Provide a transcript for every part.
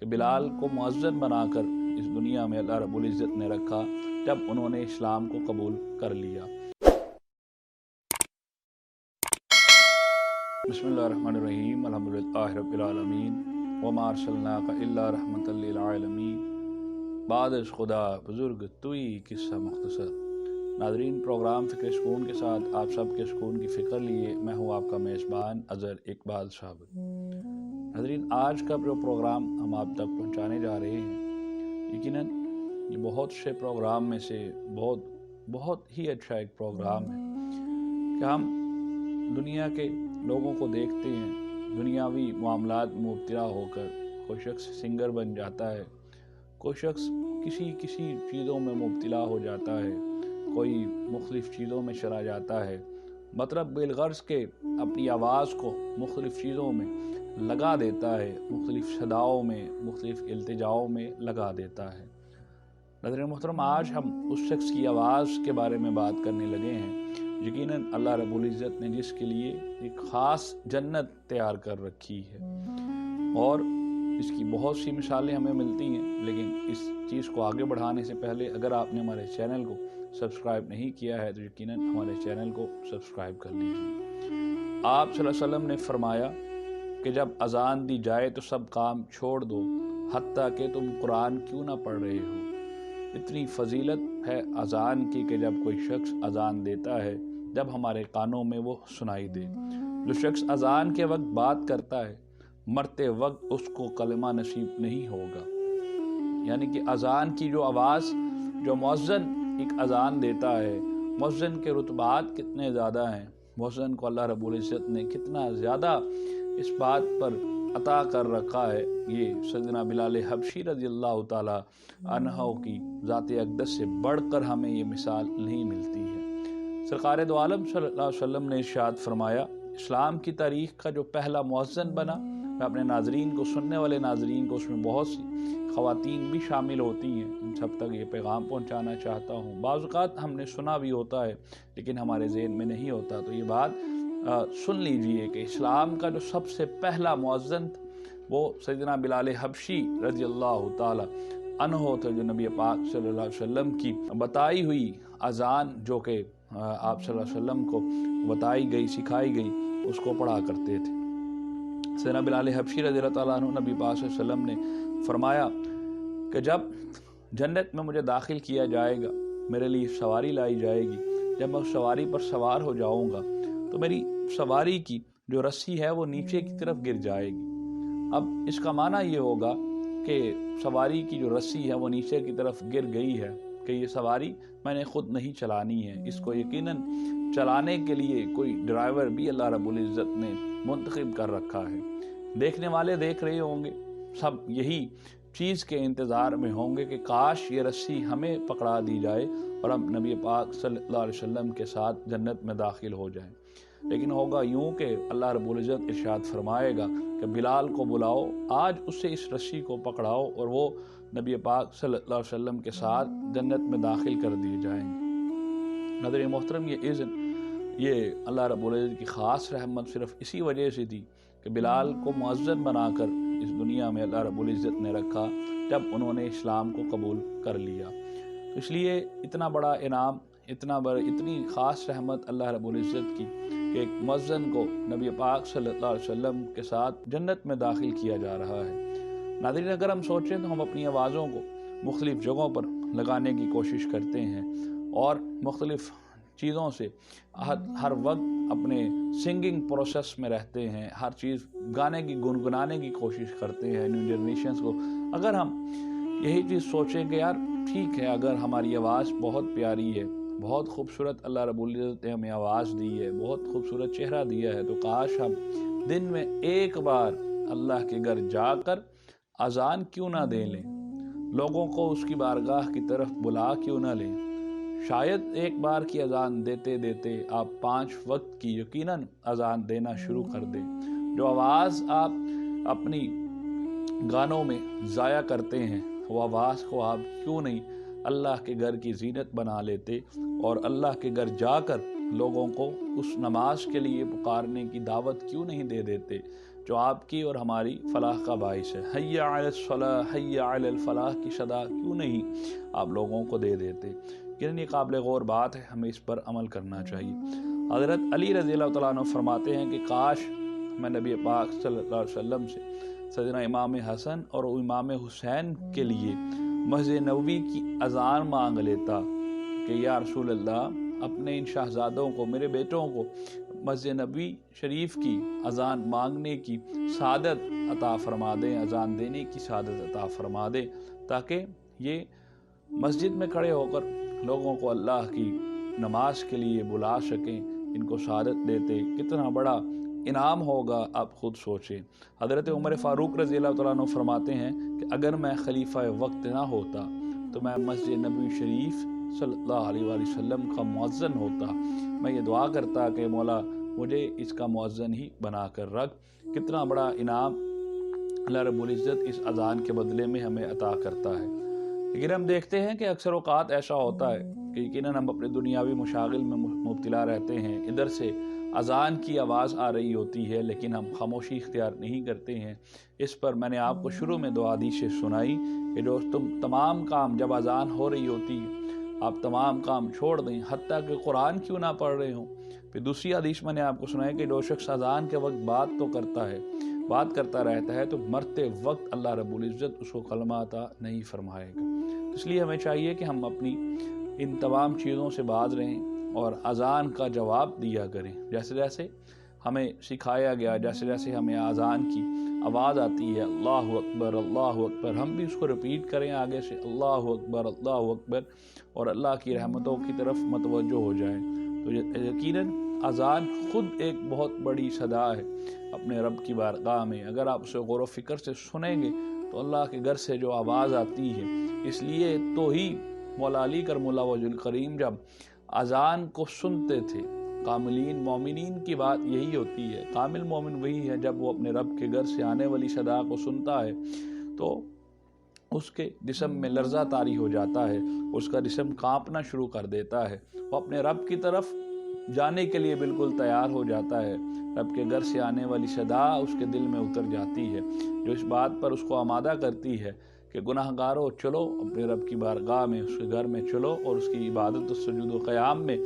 کہ بلال کو مؤذن بنا کر اس دنیا میں اللہ رب العزت نے رکھا جب انہوں نے اسلام کو قبول کر لیا۔ بسم اللہ الرحمن الرحیم، الحمدللہ رب العالمین، وما ارسلناک الا رحمۃ للعالمین۔ بعد از خدا بزرگ توئی قصہ مختصر۔ ناظرین، پروگرام فکر سکون کے ساتھ آپ سب کے سکون کی فکر لیے میں ہوں آپ کا میزبان اظہر اقبال صاحب۔ ناظرین، آج کا جو پروگرام ہم آپ تک پہنچانے جا رہے ہیں، یقیناً یہ بہت سے پروگرام میں سے بہت ہی اچھا ایک پروگرام ہے کہ ہم دنیا کے لوگوں کو دیکھتے ہیں دنیاوی معاملات میں مبتلا ہو کر۔ کوئی شخص سنگر بن جاتا ہے، کوئی شخص کسی چیزوں میں مبتلا ہو جاتا ہے، کوئی مختلف چیزوں میں چلا جاتا ہے، مطلب بالغرض کے اپنی آواز کو مختلف چیزوں میں لگا دیتا ہے، مختلف صداؤں میں، مختلف التجاؤں میں لگا دیتا ہے۔ ناظرین محترم، آج ہم اس شخص کی آواز کے بارے میں بات کرنے لگے ہیں، یقیناً اللہ رب العزت نے جس کے لیے ایک خاص جنت تیار کر رکھی ہے، اور اس کی بہت سی مثالیں ہمیں ملتی ہیں۔ لیکن اس چیز کو آگے بڑھانے سے پہلے اگر آپ نے ہمارے چینل کو سبسکرائب نہیں کیا ہے تو یقیناً ہمارے چینل کو سبسکرائب کر لیجیے۔ آپ صلی اللہ علیہ وسلم نے فرمایا کہ جب اذان دی جائے تو سب کام چھوڑ دو، حتیٰ کہ تم قرآن کیوں نہ پڑھ رہے ہو۔ اتنی فضیلت ہے اذان کی کہ جب کوئی شخص اذان دیتا ہے، جب ہمارے کانوں میں وہ سنائی دے۔ جو شخص اذان کے وقت بات کرتا ہے، مرتے وقت اس کو کلمہ نصیب نہیں ہوگا۔ یعنی کہ اذان کی جو آواز، جو مؤذن ایک اذان دیتا ہے، مؤذن کے رتبات کتنے زیادہ ہیں، مؤذن کو اللہ رب العزت نے کتنا زیادہ اس بات پر عطا کر رکھا ہے۔ یہ سیدنا بلال حبشی رضی اللہ تعالی عنہ کی ذات اقدس سے بڑھ کر ہمیں یہ مثال نہیں ملتی ہے۔ سرکار دو عالم صلی اللہ علیہ وسلم نے ارشاد فرمایا، اسلام کی تاریخ کا جو پہلا مؤذن بنا، میں اپنے ناظرین کو، سننے والے ناظرین کو، اس میں بہت سی خواتین بھی شامل ہوتی ہیں، ان سب تک یہ پیغام پہنچانا چاہتا ہوں۔ بعض اوقات ہم نے سنا بھی ہوتا ہے لیکن ہمارے ذہن میں نہیں ہوتا، تو یہ بات سن لیجئے کہ اسلام کا جو سب سے پہلا مؤذن تھا وہ سیدنا بلال حبشی رضی اللہ تعالی عنہ تھے، جو نبی پاک صلی اللہ علیہ وسلم کی بتائی ہوئی اذان، جو کہ آپ صلی اللہ علیہ وسلم کو بتائی گئی، سکھائی گئی، اس کو پڑھا کرتے تھے۔ سیدنا بلال حبشی رضی اللہ تعالیٰ عنہ، نبی پاک صلی اللہ علیہ وسلم نے فرمایا کہ جب جنت میں مجھے داخل کیا جائے گا، میرے لیے سواری لائی جائے گی، جب میں اس سواری پر سوار ہو جاؤں گا تو میری سواری کی جو رسی ہے وہ نیچے کی طرف گر جائے گی۔ اب اس کا معنی یہ ہوگا کہ سواری کی جو رسی ہے وہ نیچے کی طرف گر گئی ہے، کہ یہ سواری میں نے خود نہیں چلانی ہے، اس کو یقیناً چلانے کے لیے کوئی ڈرائیور بھی اللہ رب العزت نے منتخب کر رکھا ہے۔ دیکھنے والے دیکھ رہے ہوں گے، سب یہی چیز کے انتظار میں ہوں گے کہ کاش یہ رسی ہمیں پکڑا دی جائے اور ہم نبی پاک صلی اللہ علیہ وسلم کے ساتھ جنت میں داخل ہو جائیں۔ لیکن ہوگا یوں کہ اللہ رب العزت ارشاد فرمائے گا کہ بلال کو بلاؤ، آج اسے اس رسی کو پکڑاؤ، اور وہ نبی پاک صلی اللہ علیہ وسلم کے ساتھ جنت میں داخل کر دیے جائیں گے۔ ناظرین محترم، یہ اذن، یہ اللہ رب العزت کی خاص رحمت صرف اسی وجہ سے تھی کہ بلال کو مؤذن بنا کر اس دنیا میں اللہ رب العزت نے رکھا جب انہوں نے اسلام کو قبول کر لیا۔ اس لیے اتنا بڑا انعام، اتنی خاص رحمت اللہ رب العزت کی کہ ایک مؤذن کو نبی پاک صلی اللہ علیہ وسلم کے ساتھ جنت میں داخل کیا جا رہا ہے۔ ناظرین، اگر ہم سوچیں تو ہم اپنی آوازوں کو مختلف جگہوں پر لگانے کی کوشش کرتے ہیں اور مختلف چیزوں سے ہر وقت اپنے سنگنگ پروسیس میں رہتے ہیں، ہر چیز گانے کی، گنگنانے کی کوشش کرتے ہیں نیو جنریشنز کو۔ اگر ہم یہی چیز سوچیں کہ یار ٹھیک ہے، اگر ہماری آواز بہت پیاری ہے، بہت خوبصورت اللہ رب العزت نے ہمیں آواز دی ہے، بہت خوبصورت چہرہ دیا ہے، تو کاش ہم دن میں ایک بار اللہ کے گھر جا کر اذان کیوں نہ دے لیں، لوگوں کو اس کی بارگاہ کی طرف بلا کیوں نہ لیں۔ شاید ایک بار کی اذان دیتے دیتے آپ 5 وقت کی یقیناً اذان دینا شروع کر دیں۔ جو آواز آپ اپنی گانوں میں ضائع کرتے ہیں، وہ آواز کو آپ کیوں نہیں اللہ کے گھر کی زینت بنا لیتے اور اللہ کے گھر جا کر لوگوں کو اس نماز کے لیے پکارنے کی دعوت کیوں نہیں دے دیتے۔ جو آپ کی اور ہماری فلاح کا باعث ہے۔ حی علی الصلاح حی علی الفلاح کی صدا کیوں نہیں آپ لوگوں کو دے دیتے؟ لیکن یہ قابل غور بات ہے، ہمیں اس پر عمل کرنا چاہیے۔ حضرت علی رضی اللہ تعالیٰ عنہ فرماتے ہیں کہ کاش میں نبی پاک صلی اللہ علیہ وسلم سے سیدنا امام حسن اور امام حسین کے لیے مسجد نبوی کی اذان مانگ لیتا کہ یا رسول اللہ اپنے ان شہزادوں کو، میرے بیٹوں کو مسجد نبوی شریف کی اذان مانگنے کی سعادت عطا فرما دیں، اذان دینے کی سعادت عطا فرما دیں، تاکہ یہ مسجد میں کھڑے ہو کر لوگوں کو اللہ کی نماز کے لیے بلا سکیں، ان کو سعادت دیتے کتنا بڑا انعام ہوگا آپ خود سوچیں۔ حضرت عمر فاروق رضی اللہ تعالیٰ عنہ فرماتے ہیں کہ اگر میں خلیفہ وقت نہ ہوتا تو میں مسجد نبوی شریف صلی اللہ علیہ وآلہ وسلم کا مؤذن ہوتا۔ میں یہ دعا کرتا کہ مولا مجھے اس کا مؤذن ہی بنا کر رکھ۔ کتنا بڑا انعام اللہ رب العزت اس اذان کے بدلے میں ہمیں عطا کرتا ہے۔ لیکن ہم دیکھتے ہیں کہ اکثر اوقات ایسا ہوتا ہے کہ یقیناً ہم اپنے دنیاوی مشاغل میں مبتلا رہتے ہیں، ادھر سے اذان کی آواز آ رہی ہوتی ہے لیکن ہم خاموشی اختیار نہیں کرتے ہیں۔ اس پر میں نے آپ کو شروع میں دو حدیثیں سنائی کہ جو تم تمام کام جب اذان ہو رہی ہوتی ہے آپ تمام کام چھوڑ دیں، حتیٰ کہ قرآن کیوں نہ پڑھ رہے ہوں۔ پھر دوسری حدیث میں نے آپ کو سنائی کہ جو شخص اذان کے وقت بات تو کرتا ہے، بات کرتا رہتا ہے، تو مرتے وقت اللہ رب العزت اس کو کلمہ عطا نہیں فرمائے گا۔ اس لیے ہمیں چاہیے کہ ہم اپنی ان تمام چیزوں سے باز رہیں اور اذان کا جواب دیا کریں۔ جیسے جیسے ہمیں سکھایا گیا، جیسے جیسے ہمیں اذان کی آواز آتی ہے اللہ اکبر اللہ اکبر، ہم بھی اس کو رپیٹ کریں آگے سے اللہ اکبر اور اللہ کی رحمتوں کی طرف متوجہ ہو جائیں۔ تو یقیناً اذان خود ایک بہت بڑی صدا ہے اپنے رب کی بارگاہ میں۔ اگر آپ اسے غور و فکر سے سنیں گے تو اللہ کے گھر سے جو آواز آتی ہے، اس لیے تو ہی مولا علی کرم اللہ وجہ الکریم جب اذان کو سنتے تھے، کاملین مومنین کی بات یہی ہوتی ہے، کامل مومن وہی ہے جب وہ اپنے رب کے گھر سے آنے والی صدا کو سنتا ہے تو اس کے جسم میں لرزہ طاری ہو جاتا ہے، اس کا جسم کانپنا شروع کر دیتا ہے، وہ اپنے رب کی طرف جانے کے لیے بالکل تیار ہو جاتا ہے۔ رب کے گھر سے آنے والی صدا اس کے دل میں اتر جاتی ہے، جو اس بات پر اس کو آمادہ کرتی ہے کہ گناہ گارو چلو اپنے رب کی بارگاہ میں، اس کے گھر میں چلو اور اس کی عبادت و سجود و قیام میں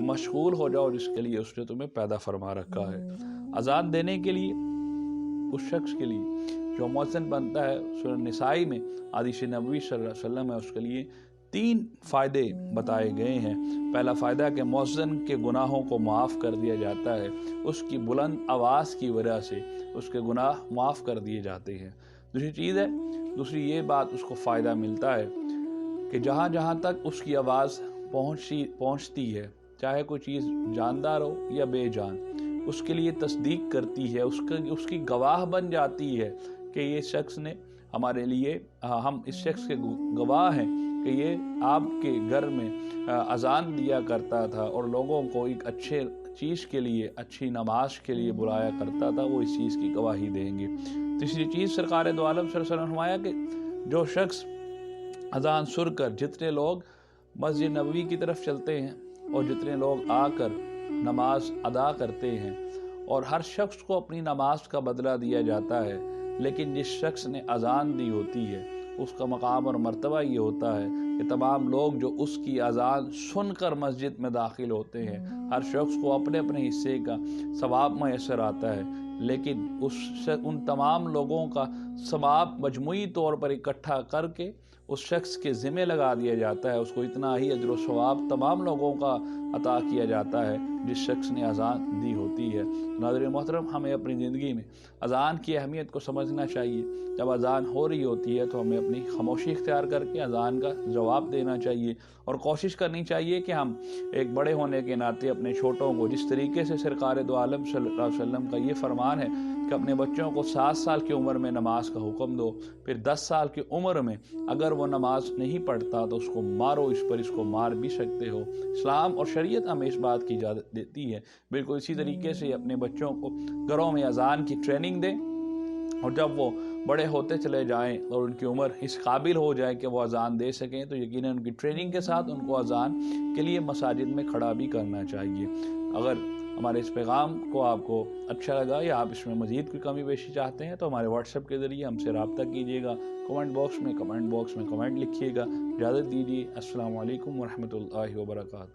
مشغول ہو جاؤ جس کے لیے اس نے تمہیں پیدا فرما رکھا ہے۔ اذان دینے کے لیے اس شخص کے لیے جو مؤذن بنتا ہے، سورہ نسائی میں حدیث نبوی صلی اللہ علیہ وسلم ہے، اس کے لیے 3 فائدے بتائے گئے ہیں۔ پہلا فائدہ کہ مؤذن کے گناہوں کو معاف کر دیا جاتا ہے، اس کی بلند آواز کی وجہ سے اس کے گناہ معاف کر دیے جاتے ہیں۔ دوسری یہ بات اس کو فائدہ ملتا ہے کہ جہاں جہاں تک اس کی آواز پہنچتی ہے، چاہے کوئی چیز جاندار ہو یا بے جان، اس کے لیے تصدیق کرتی ہے، اس کی گواہ بن جاتی ہے کہ یہ شخص نے ہمارے لیے، ہم اس شخص کے گواہ ہیں کہ یہ آپ کے گھر میں اذان دیا کرتا تھا اور لوگوں کو ایک اچھے چیز کے لیے، اچھی نماز کے لیے بلایا کرتا تھا، وہ اس چیز کی گواہی دیں گے۔ تیسری چیز سرکار دو عالم صلی اللہ علیہ وسلم نے فرمایا کہ جو شخص اذان سن کر جتنے لوگ مسجد نبوی کی طرف چلتے ہیں اور جتنے لوگ آ کر نماز ادا کرتے ہیں، اور ہر شخص کو اپنی نماز کا بدلہ دیا جاتا ہے، لیکن جس شخص نے اذان دی ہوتی ہے اس کا مقام اور مرتبہ یہ ہوتا ہے کہ تمام لوگ جو اس کی اذان سن کر مسجد میں داخل ہوتے ہیں، ہر شخص کو اپنے اپنے حصے کا ثواب میسر آتا ہے، لیکن ان تمام لوگوں کا ثواب مجموعی طور پر اکٹھا کر کے اس شخص کے ذمہ لگا دیا جاتا ہے، اس کو اتنا ہی اجر و ثواب تمام لوگوں کا عطا کیا جاتا ہے جس شخص نے اذان دی ہوتی ہے۔ ناظرین محترم، ہمیں اپنی زندگی میں اذان کی اہمیت کو سمجھنا چاہیے۔ جب اذان ہو رہی ہوتی ہے تو ہمیں اپنی خاموشی اختیار کر کے اذان کا جواب دینا چاہیے اور کوشش کرنی چاہیے کہ ہم ایک بڑے ہونے کے ناطے اپنے چھوٹوں کو، جس طریقے سے سرکار دو عالم صلی اللہ علیہ وسلم کا یہ فرمان ہے کہ اپنے بچوں کو 7 سال کی عمر میں نماز کا حکم دو، پھر 10 سال کی عمر میں اگر وہ نماز نہیں پڑھتا تو اس کو مارو، اس کو مار بھی سکتے ہو۔ اسلام اور شریعت ہمیں اس بات کی اجازت دیتی ہے۔ بالکل اسی طریقے سے اپنے بچوں کو گھروں میں اذان کی ٹریننگ دیں، اور جب وہ بڑے ہوتے چلے جائیں اور ان کی عمر اس قابل ہو جائے کہ وہ اذان دے سکیں تو یقیناً ان کی ٹریننگ کے ساتھ ان کو اذان کے لیے مساجد میں کھڑا بھی کرنا چاہیے۔ اگر ہمارے اس پیغام کو آپ کو اچھا لگا یا آپ اس میں مزید کوئی کمی بیشی چاہتے ہیں تو ہمارے واٹس ایپ کے ذریعے ہم سے رابطہ کیجیے گا، کمنٹ باکس میں کمنٹ لکھیے گا۔ اجازت دیجیے، السلام علیکم ورحمۃ اللہ وبرکاتہ۔